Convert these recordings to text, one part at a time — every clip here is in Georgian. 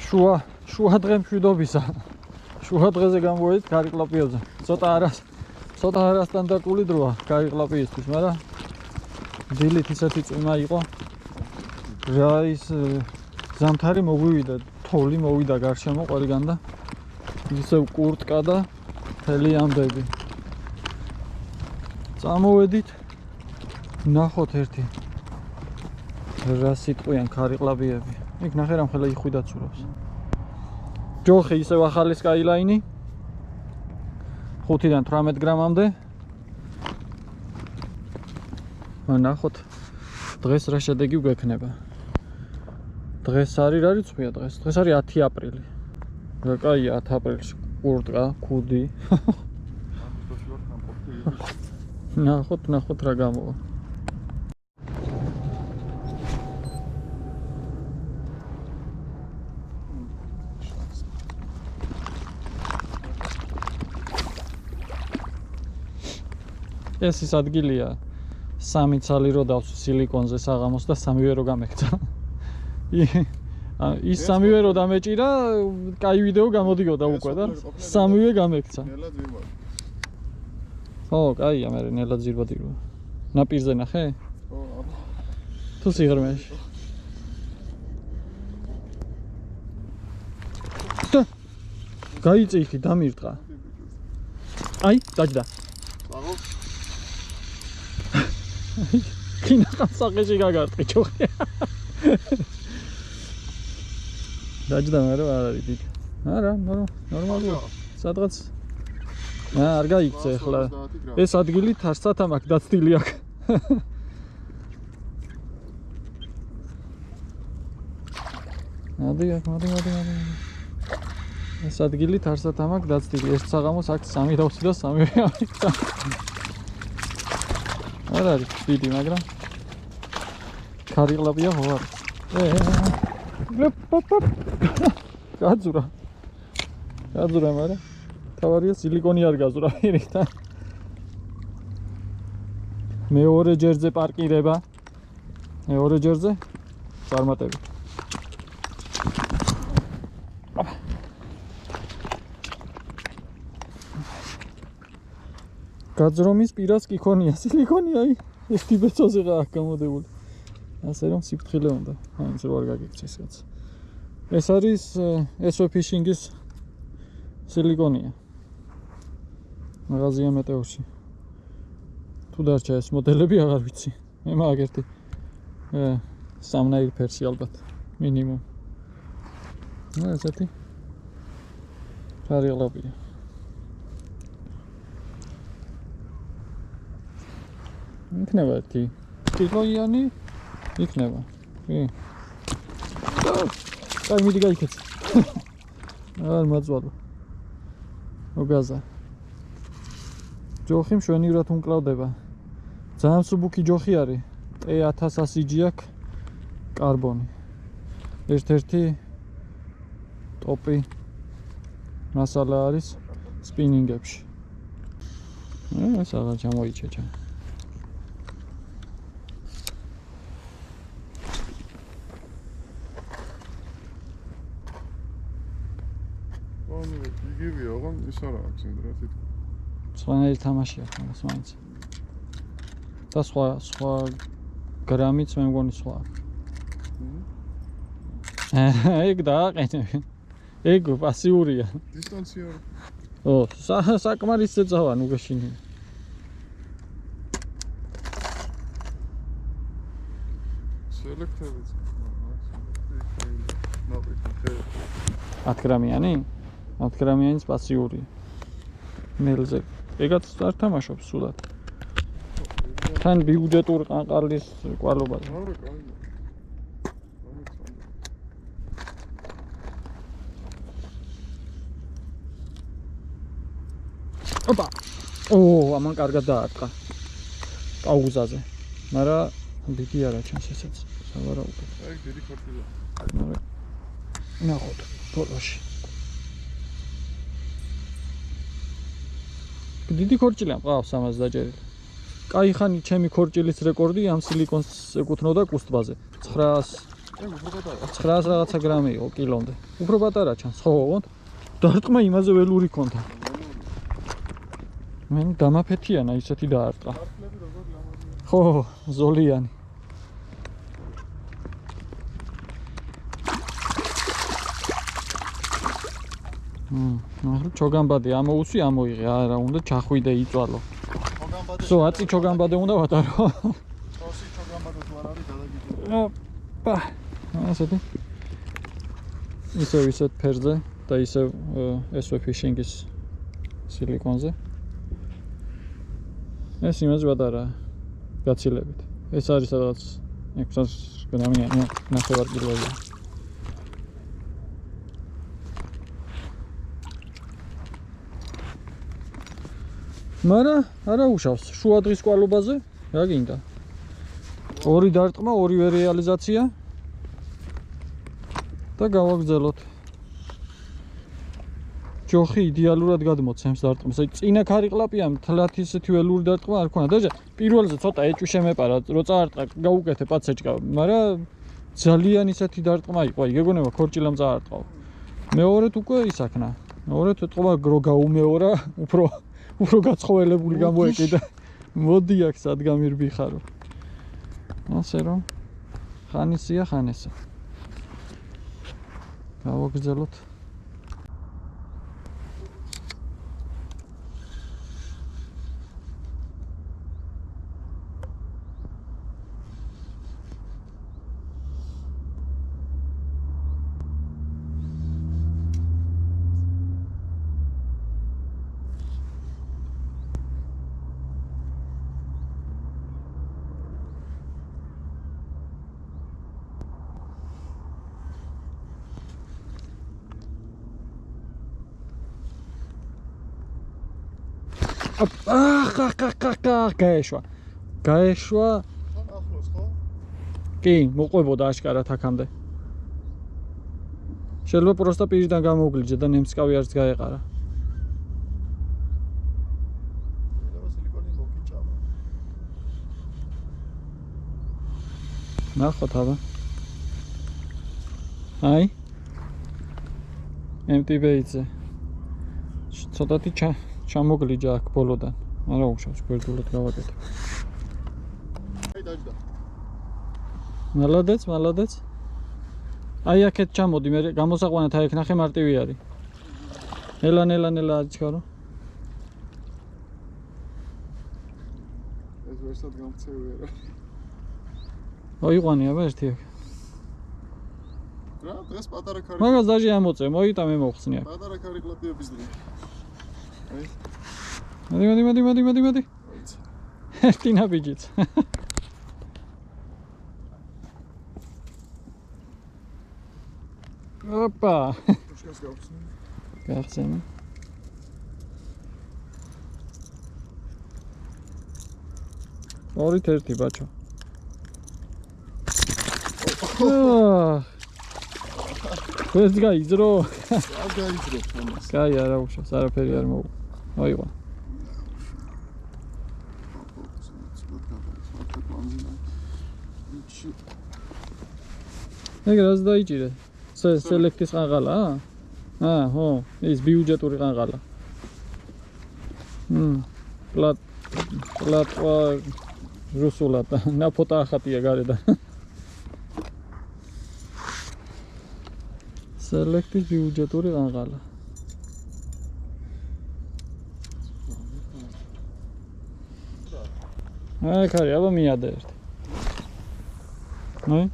შუა დღე მშვიდობისა. შუა დღეზე გამოვედით გარიკლაპიოზე. ცოტა არასტანდარტული დროა გარიკლაპიისთვის, მაგრამ დილით ისეთი წვიმა იყო. რა ის ზამთარი მოგვივიდა, თოვლი მოვიდა გარშემო ყველგან და ისევ კურტკა და მთელი ამბები. წამოვედით, ნახოთ ერთი რა სიტყვიან ქარიკლაპიები. იქ ნახე რამ ხელა იხვიდა ცურავს. ჯოხი ისევ ახალი სკაილაინი 5-დან 18 გრამამდე. ნახოთ დღეს რა შედეგი გვექნება. დღეს არის რა რიცხვია დღეს? დღეს არის 10 აპრილი. რა კაია 10 აპრილში კურტკა, ქუდი. ნახოთ რა გამოვა. ეს ის ადგილია 3 ცალი რო დავსვი სილიკონზე საღამოს და 3-ვე რო გამექცა. ის 3-ვე რო დამეჭირა, კაი ვიდეო გამოდიოდა უკვე და 3-ვე გამექცა. ხო, კაია, მე ნელა ძირბადირვა. ნაპირზე ნახე? ხო, აბა. თუ სიღრმეში. გაიწიხი, დამირტყა. აი, დაჯდა. კინახა სახეში გაგარტყი ჯოხი. დაჯდა მე რა არის დიდი. არა, ნორმალია. სადღაც არ გაიქცე ახლა. ეს ადგილი თარსად ამაკ დაცდილი აქ. მოდი. ეს ადგილი თარსად ამაკ დაცდილი. ეს საღამოს აქ 3 დავსვი და 3-ვე ამიქცა. არ არის დიდი, მაგრამ ქარიკლაპია ხო არის. გაძურა, მაგრამ თავარია სილიკონი არ გაზურა პირიქთან. მეორე ჯერზე პარკირება. მეორე ჯერზე წარმატებით. გაძრომის პირას კი ქონია სილიკონი, აი ეს ტიბეცოზეღა აქ გამოდებული. ასე რომ სიფრთხილე უნდა. აი ეს რო არ გაგიქცეს რაც. ეს არის SO Fishing-ის სილიკონია. მაღაზია მეტეორში. თუ დარჩა ეს მოდელები აღარ ვიცი. მე მაგერთი სამნაირ ფერსი ალბათ მინიმუმ. ესეთი ქარიკლაპია. იქნება ერთი კილოიანი იქნება. კაი მიდი გაიქეცი. არ მოძვალო. მოგაზა. ჯოხი მშვენივრად უმკლავდება. ძალიან მსუბუქი ჯოხი არის. T1100 აქვს კარბონი. ერთ-ერთი ტოპი მასალა არის სპინინგებში. ეს აღარ ჩამოიჩეჩა. იგივეა, ოღონდ ის არა აქვს რა თითქოს. სხვანაირი თამაში აქვს მაგას მაინც. და სხვა გრამიც მე მგონი სხვა. ეგ დააყენე. ეგ პასიურია. დისტანცია. ო, საკმარისზე წავა, ნუ გეშინი. სელექტებიც. 10 გრამიანი? 10 გრამიანი პასიური. ნელზე. ეგაც არ თამაშობს სულად. თან ბიუჯეტურ ყანყალის კვალობაზე. ოპა. ამან კარგად დაარტყა. პაუზაზე. მაგრამ დიდი არა ჩანს ესეც. სავარაუდოდ. აი, დიდი ქორწილა. ნახოთ, ბოლოში. დიდი ქორჭილი მყავს ამას დაჭერილი. კაი ხანი ჩემი ქორჭილის რეკორდი ამ სილიკონს ეკუთვნოდა კუსტბაზე. 900 უფრო პატარა. 900 რაღაცა გრამი იყო კილომდე. უფრო პატარა ჩანს, ხო? დარტყმა იმაზე ველური ქონდა. მე დამაფეთიანა ისეთი დაარტყა. ქართლები როგორ ლამაზია. ხო, ზოლიანი. ახლა ჩოგანბადე ამოუცი, ამოიღე, არა, უნდა ჩახვიდე იწვალო. ჩოგანბადე. სო, აწი ჩოგანბადე უნდა ვატარო. წოსი ჩოგანბადე თუ არ არის გადაგიჭირე. ოპა. ასეთი. ისეთ ფერზე და ისევ SV fishing-ის სილიკონზე. ეს იმაზე ვატარა გაცილებით. ეს არის სადღაც 600 გრამი, ნახევარ კილოია. მარა არა უშავს შუა დღის კვალობაზე რა გინდა ორი დარტყმა ორივე რეალიზაცია და გავაგზავნოთ ჯოხი იდეალურად გადმოცემს დარტყმას აი წინა ქარიკლაპია მთლად ისეთი ველური დარტყმა არ ქონა და პირველზე ცოტა ეჭვი შემეპარა რო წაარტყა გაუკეთე პაცეჭკა მაგრამ ძალიან ისეთი დარტყმა იყო აი გეგონება ქორჭილამ წაარტყა მეორედ უკვე ისაქნა მეორედ ტყვა გრო გაუმეორა უფრო გაცხოველებული გამოეკიდა. მოდი აქ სად გამირბიხარო. ასე რომ ხანისია ხანესა. გავაგზავნოთ. გაეშვა. თან ახლოს ხო? კი, მოყვებოდა აშკარად აქამდე. შეიძლება პროსტა პირიდან გამოვგლიჯე და ნემსკავი არც გაეყარა. ელევა სილიკონი მოგიჭამა. ნახოთ აბა. აი. empty base-ზე. ცოტათი ჩამოგლიჯა აქ ბოლოდან. არა უშავს გვერდულად გავაკეთე. აი დაჯდა. მალადეც. აი აქეთ ჩამოდი მე გამოსაყვანად აი აქ ნახე მარტივი არის. ნელა აჩქარო. ეს ვერსად გამწევია რა. ოიყვანი აბა ერთი აქ. რა დღეს პატარა ქარი. მაგას დაჟე ამოწე, მოიტა მე მოხსნი აქ. პატარა ქარიკლაპიების დღე. აი. მოდი. ერთი ნაბიჯიც. ოპა. უშკას გავხსნი. გახსენე. ორით ერთი ბაჩო. ეს გაიძრო. არ გაიძრებს ამას. კაი არა უშავს, არაფერი არ მოუ. ოიღო. ეგ რას დაიჭირე? სელექტის ყანყალა? ხო, ის ბიუჯეტური ყანყალა. პლატვა რუსულად ნაფოტა ახატია გარედან. სელექტის ბიუჯეტური ყანყალა. აი, ხარი, აბა მიადე ერთი. ნაი?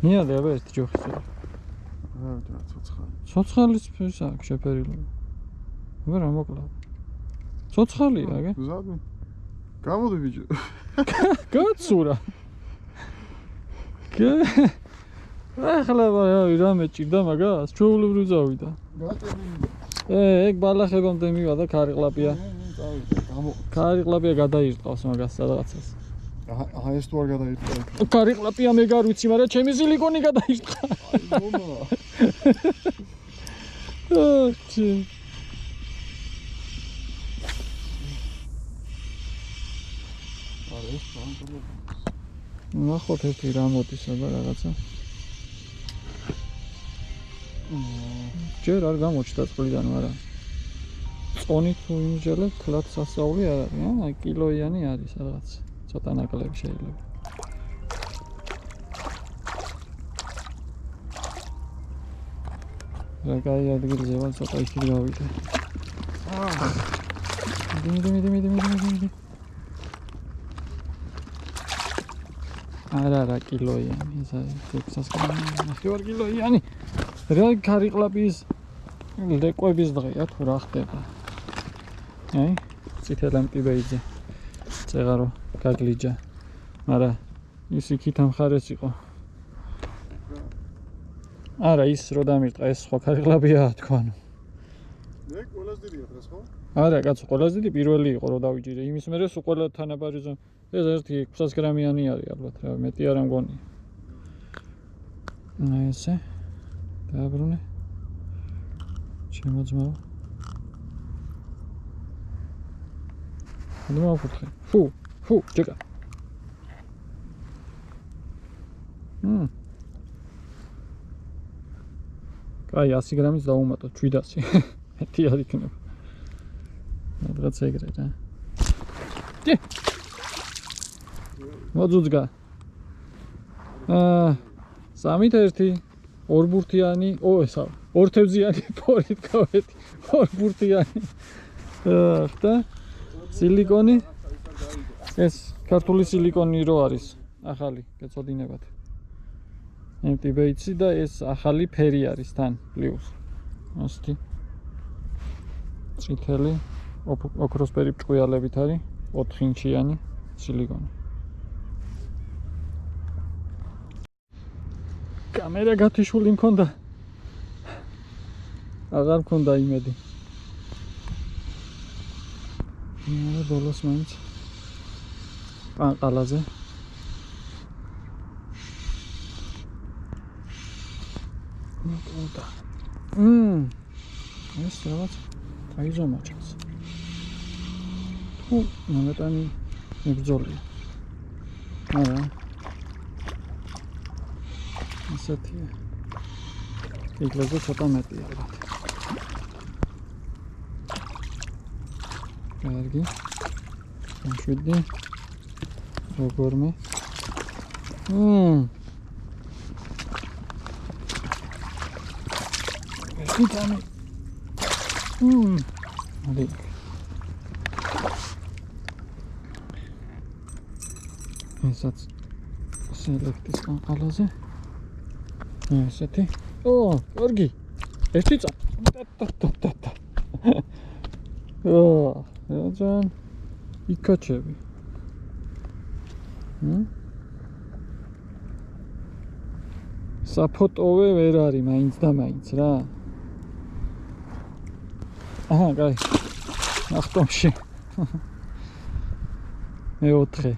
მიადე აბა ერთი ჯოხის. რა ვიტყვი ცოცხალი. ცოცხალის ფერს აქვს შეფერილი. აბა რა მოკლა. ცოცხალია, აგე? ზადი. გამოდი ბიჭო. გაცურა. ახლა რამე ჭირდა მაგას? ჩვეულებრივ წავიდა. გატები. ეგ ბალახებამდე მივადა ქარიკლაპია. ქარიკლაპია გადაირტყავს მაგას სადღაცას. აჰა ეს თუ არ გადაირტყა. ქარიკლაპია მე გარ ვიცი, მაგრამ ჩემი სილიკონი გადაირტყა. მომა. ოჩი. არა ეს ნახოთ ერთი რა მოდის აბა რაღაცა. ჯერ არ გამოჩნდა წყლიდან, მაგრამ წონით თუ იმჟელებ, თლად სასწაული არ არის, აი კილოიანი არის რაღაც. ცოტა ნაკლები შეიძლება. რა კაი ადგილზე ვარ, ცოტა იქით გავიდე. მიდი. არა კილოიანი, ეს არის 600 გრამი, 9 კილოიანი. რა ქარიყლაპის ლეკვების დღეა თუ რა ხდება. აი, წითელ ამტიბეიძე. წეღარო გაგლიჯა. მაგრამ ის იქით ამხარეს იყო. არა, ის რო დამირტყა, ეს სხვა ქარიყლაპია თქვა. მე ყველას დიდია დღეს ხო? არა, კაცო, ყველაზე დიდი პირველი იყო რო დავიჯირე. იმის მერე სულ ყველა თანაბარი ზო ეს ერთი 600 გრამიანი არის ალბათ რა, მეტი არ ამგონია. აი ესე. დააბრუნე. შემოძმაო. ნუ ავხურთხე. ფუ, ჯეკა. კაი, 100 გრამის დაუმატო 700. მეტი არ იქნება. რაღაც ეგრე რა. დი. მოძუძგა. სამით ერთი, ორ ბურთიანი, ესა, ორ თევზიანი ფორით გავეთი, ორ ბურთიანი. ხტა? სილიკონი. ეს ქართული სილიკონი რო არის, ახალი, გეწოდინებათ. MTBC და ეს ახალი ფერი არის თან, პლუს. ასეთი. წითელი, ოქროსფერი ბრჭყვიალებით არის, 4 ინჩიანი სილიკონი. კამერა გათიშული მქონდა. აღარ მქონდა იმედი. მე ბოლოს მაინც ყანყალაზე. მოკოდა. ეს რაღაც აიზომაჭს. თუ მომეტანი მებძოლია. არა. ისეთია. იკლაზე ცოტა მეტია ალბათ. კარგი. მშვიდი. როგორმე. ვიტამი. ადი. ესაც სელექტის ყანყალაზე. ესეთი. კარგი. ერთი წა. რაძან იკაჩები. საფოტოვე ვერ არის მაინც და მაინც რა. აჰა, კაი. ნახტომში. მეოთხე.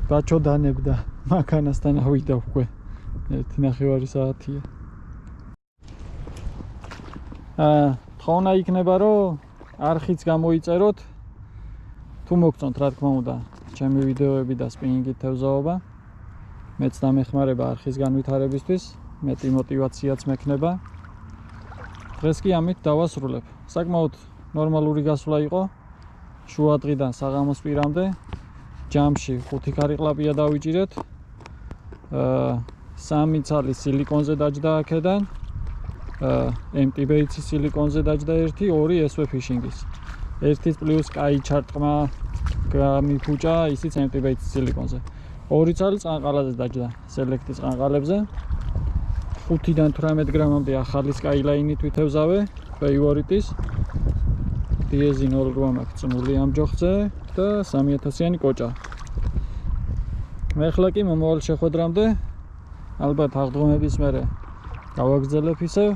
ბაჩოდანებდა მანქანასთან ავიდა უკვე. 1.5 საათია. თხოვნა იქნება რომ არხიც გამოიწეროთ. თუ მოგწონთ რა თქმა უნდა, ჩემი ვიდეოები და სპინინგით თევზაობა. მეც დამეხმარება არხის განვითარებისთვის, მეტი мотиваციაც მექნება. დღეს კი ამით დავასრულებ. საკმაოდ ნორმალური გასვლა იყო. შუა დღიდან საღამოს პირამდე ჯამში 5 ქარიყლაპია დავიჭირეთ. 3 ცალი სილიკონზე დაჯდა აქედან. MTBC სილიკონზე დაჯდა 1, 2 SV ფიშინგის. ერთის პლუს კაი ჩარტყმა გამიფუჭა ისიც MTBC სილიკონზე. 2 ცალი წანყალაზე დაჯდა სელექტის წანყალებზე. 5-დან 18 გრამამდე ახალი სკაილაინით ვითევზავე ფეივორიტის. დიეზი 0 მაქვს წმული ამ ჯოხზე და 3000-იანი კოჭა. მე ხლა კი მომავალ შეხვედრამდე ალბათ აღდგომების მერე გავაგრძელებ ისევ.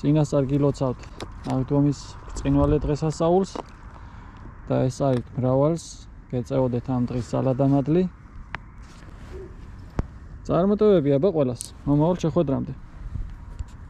წინასწარ გილოცავთ აღდგომის ბრწყინვალე დღესასწაულს და ეს არის მრავალს გეწეოდეთ ამ დღის სალადამადლი. წარმატებები აბა ყველას. მომავალ შეხვედრამდე.